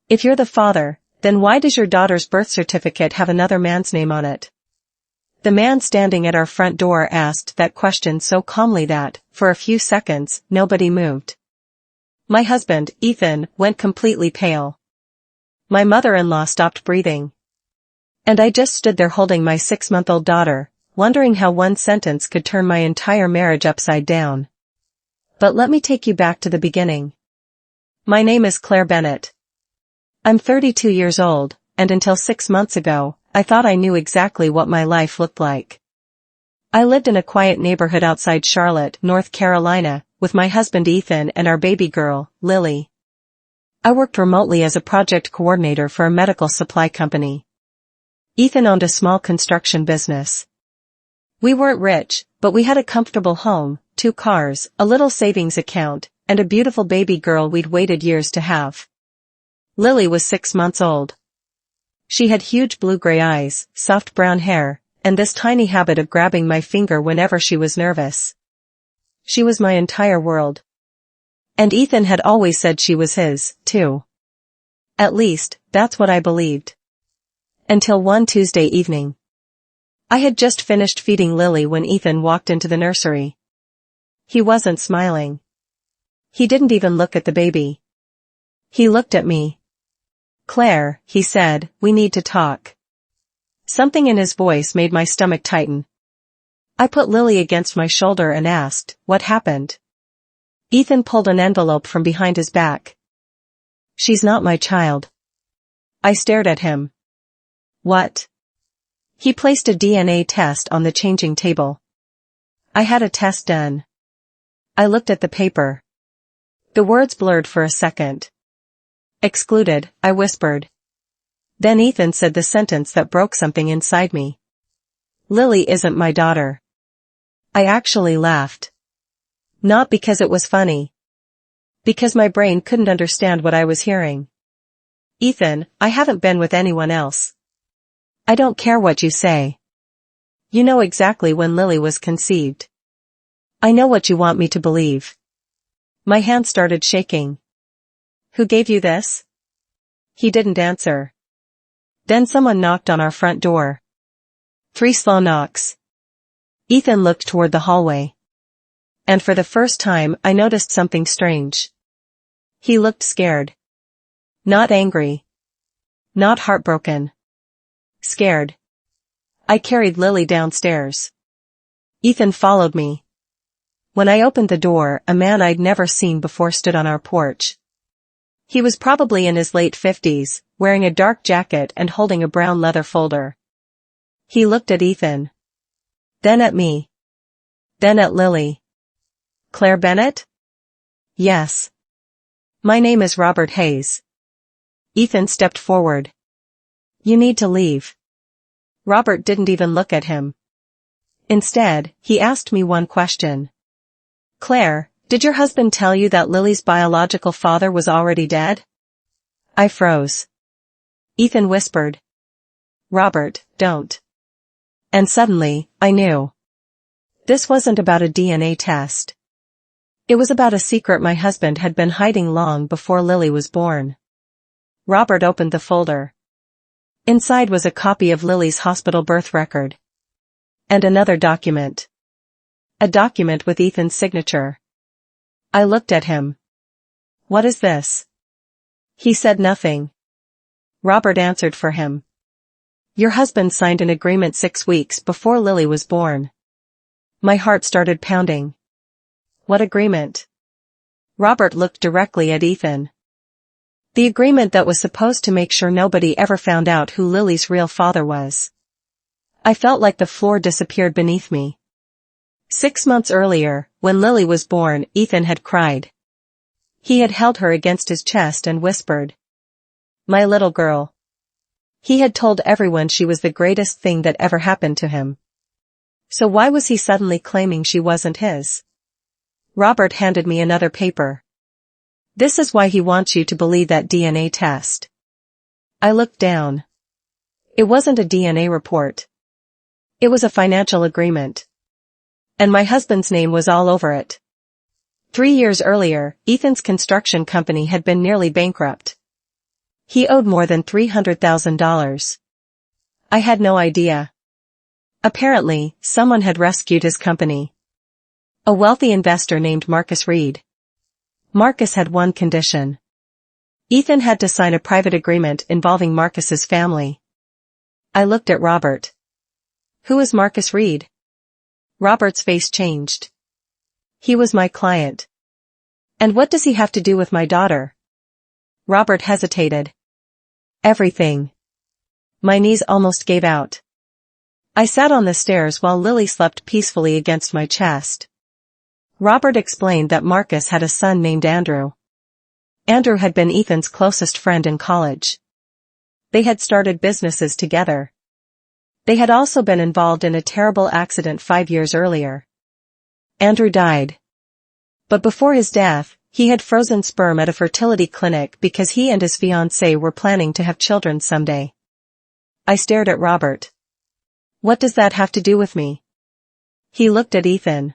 If you're the father, then why does your daughter's birth certificate have another man's name on it? The man standing at our front door asked that question so calmly that, for a few seconds, nobody moved. My husband, Ethan, went completely pale. My mother-in-law stopped breathing. And I just stood there holding my 6-month-old daughter, wondering how one sentence could turn my entire marriage upside down. But let me take you back to the beginning. My name is Claire Bennett. I'm 32 years old, and until 6 months ago, I thought I knew exactly what my life looked like. I lived in a quiet neighborhood outside Charlotte, North Carolina, with my husband Ethan and our baby girl, Lily. I worked remotely as a project coordinator for a medical supply company. Ethan owned a small construction business. We weren't rich, but we had a comfortable home, 2 cars, a little savings account, and a beautiful baby girl we'd waited years to have. Lily was 6 months old. She had huge blue-gray eyes, soft brown hair, and this tiny habit of grabbing my finger whenever she was nervous. She was my entire world. And Ethan had always said she was his, too. At least, that's what I believed. Until one Tuesday evening. I had just finished feeding Lily when Ethan walked into the nursery. He wasn't smiling. He didn't even look at the baby. He looked at me. "Claire," he said, "we need to talk." Something in his voice made my stomach tighten. I put Lily against my shoulder and asked, "What happened?" Ethan pulled an envelope from behind his back. "She's not my child." I stared at him. "What?" He placed a DNA test on the changing table. I had a test done. I looked at the paper. The words blurred for a second. "Excluded," I whispered. Then Ethan said the sentence that broke something inside me. "Lily isn't my daughter." I actually laughed. Not because it was funny. Because my brain couldn't understand what I was hearing. "Ethan, I haven't been with anyone else." "I don't care what you say. You know exactly when Lily was conceived." "I know what you want me to believe." My hand started shaking. "Who gave you this?" He didn't answer. Then someone knocked on our front door. 3 slow knocks. Ethan looked toward the hallway. And for the first time I noticed something strange. He looked scared. Not angry. Not heartbroken. Scared. I carried Lily downstairs. Ethan followed me. When I opened the door, a man I'd never seen before stood on our porch. He was probably in his late 50s, wearing a dark jacket and holding a brown leather folder. He looked at Ethan. Then at me. Then at Lily. "Claire Bennett?" "Yes. My name is Robert Hayes." Ethan stepped forward. "You need to leave." Robert didn't even look at him. Instead, he asked me one question. "Claire, did your husband tell you that Lily's biological father was already dead?" I froze. Ethan whispered, "Robert, don't." And suddenly, I knew. This wasn't about a DNA test. It was about a secret my husband had been hiding long before Lily was born. Robert opened the folder. Inside was a copy of Lily's hospital birth record. And another document. A document with Ethan's signature. I looked at him. "What is this?" He said nothing. Robert answered for him. "Your husband signed an agreement 6 weeks before Lily was born." My heart started pounding. "What agreement?" Robert looked directly at Ethan. "The agreement that was supposed to make sure nobody ever found out who Lily's real father was." I felt like the floor disappeared beneath me. 6 months earlier, when Lily was born, Ethan had cried. He had held her against his chest and whispered, "My little girl." He had told everyone she was the greatest thing that ever happened to him. So why was he suddenly claiming she wasn't his? Robert handed me another paper. "This is why he wants you to believe that DNA test." I looked down. It wasn't a DNA report. It was a financial agreement. And my husband's name was all over it. 3 years earlier, Ethan's construction company had been nearly bankrupt. He owed more than $300,000. I had no idea. Apparently, someone had rescued his company. A wealthy investor named Marcus Reed. Marcus had one condition. Ethan had to sign a private agreement involving Marcus's family. I looked at Robert. Who is Marcus Reed? Robert's face changed. He was my client. And what does he have to do with my daughter? Robert hesitated. Everything. My knees almost gave out. I sat on the stairs while Lily slept peacefully against my chest. Robert explained that Marcus had a son named Andrew. Andrew had been Ethan's closest friend in college. They had started businesses together. They had also been involved in a terrible accident 5 years earlier. Andrew died. But before his death, he had frozen sperm at a fertility clinic because he and his fiancée were planning to have children someday. I stared at Robert. What does that have to do with me? He looked at Ethan.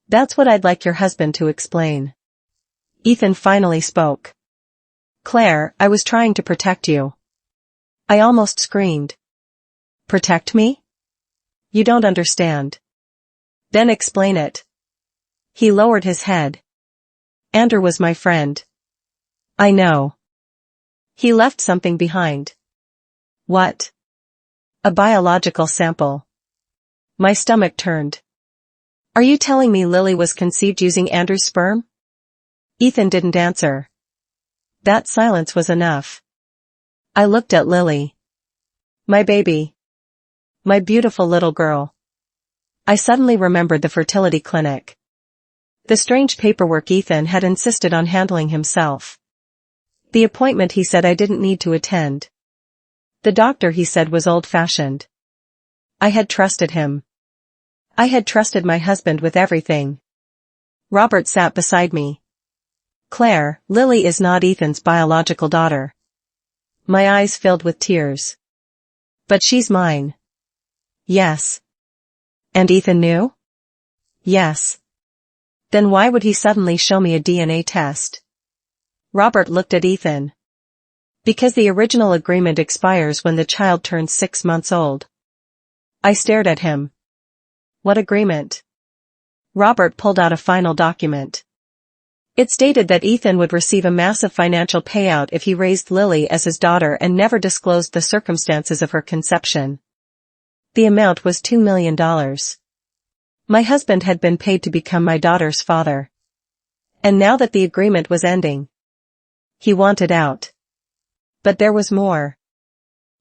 That's what I'd like your husband to explain. Ethan finally spoke. Claire, I was trying to protect you. I almost screamed. Protect me? You don't understand. Then explain it. He lowered his head. Andrew was my friend. I know. He left something behind. What? A biological sample. My stomach turned. Are you telling me Lily was conceived using Andrew's sperm? Ethan didn't answer. That silence was enough. I looked at Lily. My baby. My beautiful little girl. I suddenly remembered the fertility clinic. The strange paperwork Ethan had insisted on handling himself. The appointment he said I didn't need to attend. The doctor he said was old-fashioned. I had trusted him. I had trusted my husband with everything. Robert sat beside me. Claire, Lily is not Ethan's biological daughter. My eyes filled with tears. But she's mine. Yes. And Ethan knew? Yes. Then why would he suddenly show me a DNA test? Robert looked at Ethan. Because the original agreement expires when the child turns 6 months old. I stared at him. What agreement? Robert pulled out a final document. It stated that Ethan would receive a massive financial payout if he raised Lily as his daughter and never disclosed the circumstances of her conception. The amount was $2 million. My husband had been paid to become my daughter's father. And now that the agreement was ending, he wanted out. But there was more.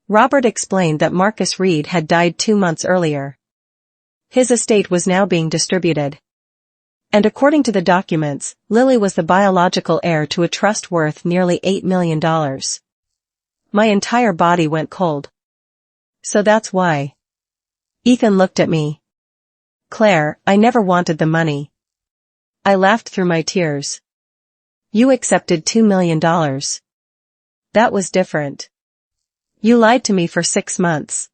Robert explained that Marcus Reed had died 2 months earlier. His estate was now being distributed. And according to the documents, Lily was the biological heir to a trust worth nearly $8 million. My entire body went cold. So that's why. Ethan looked at me. Claire, I never wanted the money. I laughed through my tears. You accepted $2 million. That was different. You lied to me for 6 months.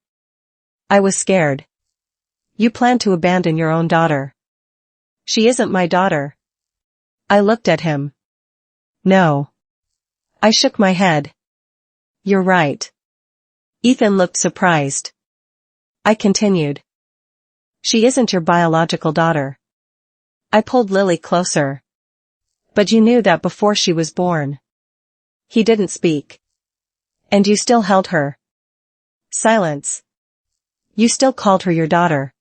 I was scared. You planned to abandon your own daughter. She isn't my daughter. I looked at him. No. I shook my head. You're right. Ethan looked surprised. I continued. She isn't your biological daughter. I pulled Lily closer. But you knew that before she was born. He didn't speak. And you still held her. Silence. You still called her your daughter.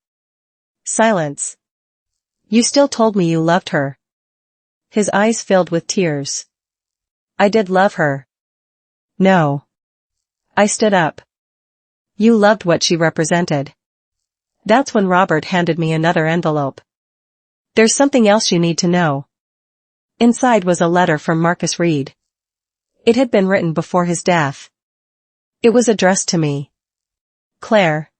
Silence. You still told me you loved her. His eyes filled with tears. I did love her. No. I stood up. You loved what she represented. That's when Robert handed me another envelope. There's something else you need to know. Inside was a letter from Marcus Reed. It had been written before his death. It was addressed to me. Claire.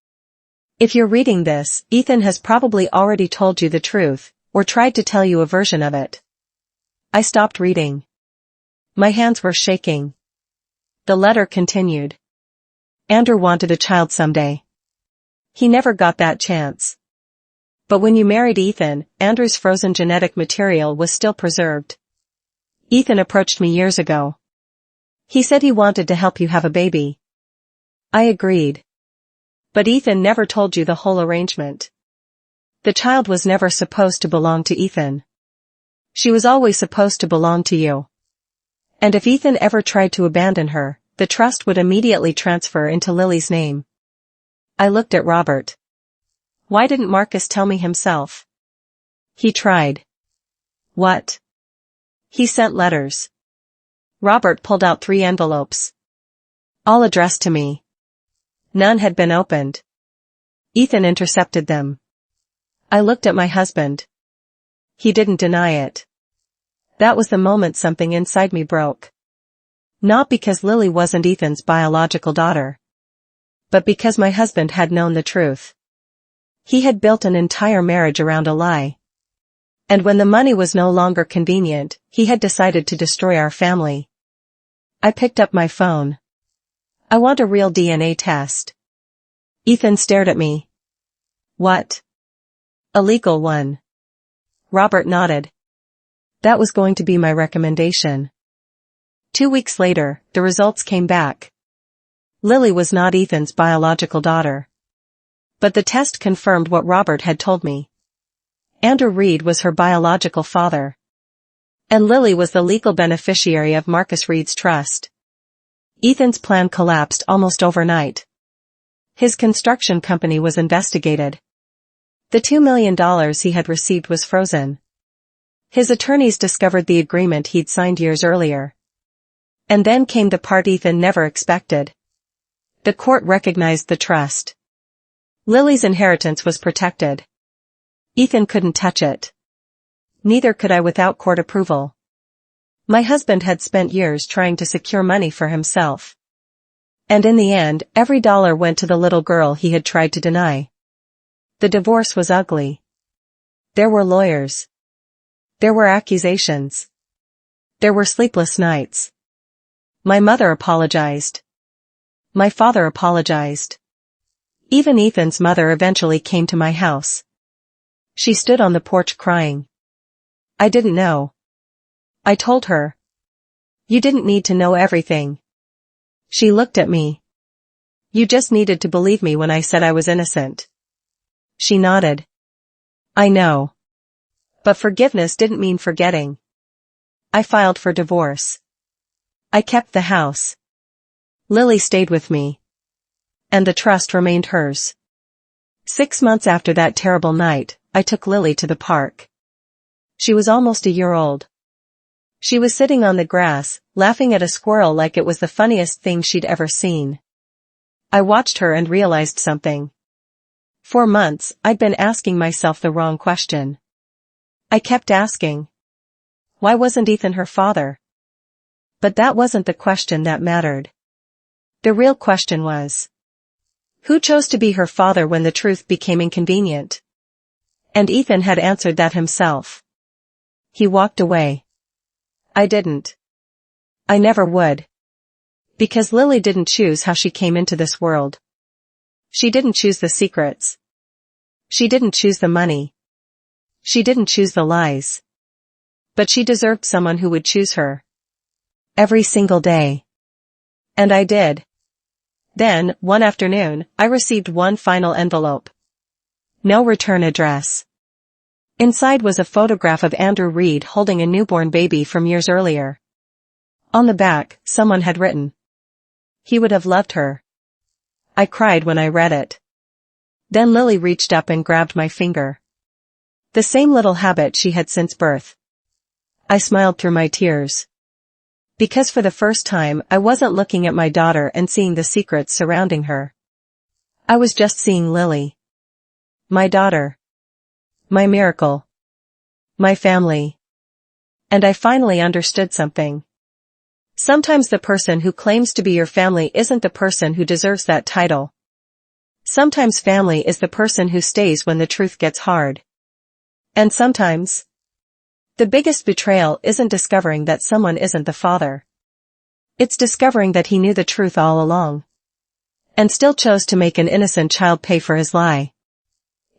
If you're reading this, Ethan has probably already told you the truth, or tried to tell you a version of it. I stopped reading. My hands were shaking. The letter continued. Andrew wanted a child someday. He never got that chance. But when you married Ethan, Andrew's frozen genetic material was still preserved. Ethan approached me years ago. He said he wanted to help you have a baby. I agreed. But Ethan never told you the whole arrangement. The child was never supposed to belong to Ethan. She was always supposed to belong to you. And if Ethan ever tried to abandon her, the trust would immediately transfer into Lily's name. I looked at Robert. Why didn't Marcus tell me himself? He tried. What? He sent letters. Robert pulled out 3 envelopes. All addressed to me. None had been opened. Ethan intercepted them. I looked at my husband. He didn't deny it. That was the moment something inside me broke. Not because Lily wasn't Ethan's biological daughter, but because my husband had known the truth. He had built an entire marriage around a lie. And when the money was no longer convenient, he had decided to destroy our family. I picked up my phone. I want a real DNA test. Ethan stared at me. What? A legal one. Robert nodded. That was going to be my recommendation. 2 weeks later, the results came back. Lily was not Ethan's biological daughter. But the test confirmed what Robert had told me. Andrew Reed was her biological father. And Lily was the legal beneficiary of Marcus Reed's trust. Ethan's plan collapsed almost overnight. His construction company was investigated. The $2 million he had received was frozen. His attorneys discovered the agreement he'd signed years earlier. And then came the part Ethan never expected. The court recognized the trust. Lily's inheritance was protected. Ethan couldn't touch it. Neither could I without court approval. My husband had spent years trying to secure money for himself. And in the end, every dollar went to the little girl he had tried to deny. The divorce was ugly. There were lawyers. There were accusations. There were sleepless nights. My mother apologized. My father apologized. Even Ethan's mother eventually came to my house. She stood on the porch crying. I didn't know. I told her. You didn't need to know everything. She looked at me. You just needed to believe me when I said I was innocent. She nodded. I know. But forgiveness didn't mean forgetting. I filed for divorce. I kept the house. Lily stayed with me. And the trust remained hers. 6 months after that terrible night, I took Lily to the park. She was almost a year old. She was sitting on the grass, laughing at a squirrel like it was the funniest thing she'd ever seen. I watched her and realized something. For months, I'd been asking myself the wrong question. I kept asking. Why wasn't Ethan her father? But that wasn't the question that mattered. The real question was, who chose to be her father when the truth became inconvenient? And Ethan had answered that himself. He walked away. I didn't. I never would. Because Lily didn't choose how she came into this world. She didn't choose the secrets. She didn't choose the money. She didn't choose the lies. But she deserved someone who would choose her. Every single day. And I did. Then, one afternoon, I received one final envelope. No return address. Inside was a photograph of Andrew Reed holding a newborn baby from years earlier. On the back, someone had written, he would have loved her. I cried when I read it. Then Lily reached up and grabbed my finger. The same little habit she had since birth. I smiled through my tears. Because for the first time I wasn't looking at my daughter and seeing the secrets surrounding her. I was just seeing Lily. My daughter. My miracle. My family. And I finally understood something. Sometimes the person who claims to be your family isn't the person who deserves that title. Sometimes family is the person who stays when the truth gets hard. And sometimes, the biggest betrayal isn't discovering that someone isn't the father. It's discovering that he knew the truth all along. And still chose to make an innocent child pay for his lie.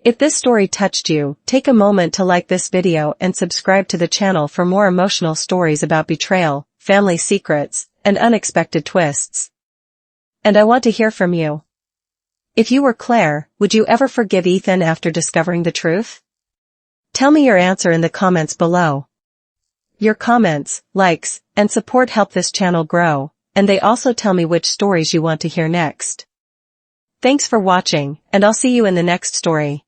If this story touched you, take a moment to like this video and subscribe to the channel for more emotional stories about betrayal, family secrets, and unexpected twists. And I want to hear from you. If you were Claire, would you ever forgive Ethan after discovering the truth? Tell me your answer in the comments below. Your comments, likes, and support help this channel grow, and they also tell me which stories you want to hear next. Thanks for watching, and I'll see you in the next story.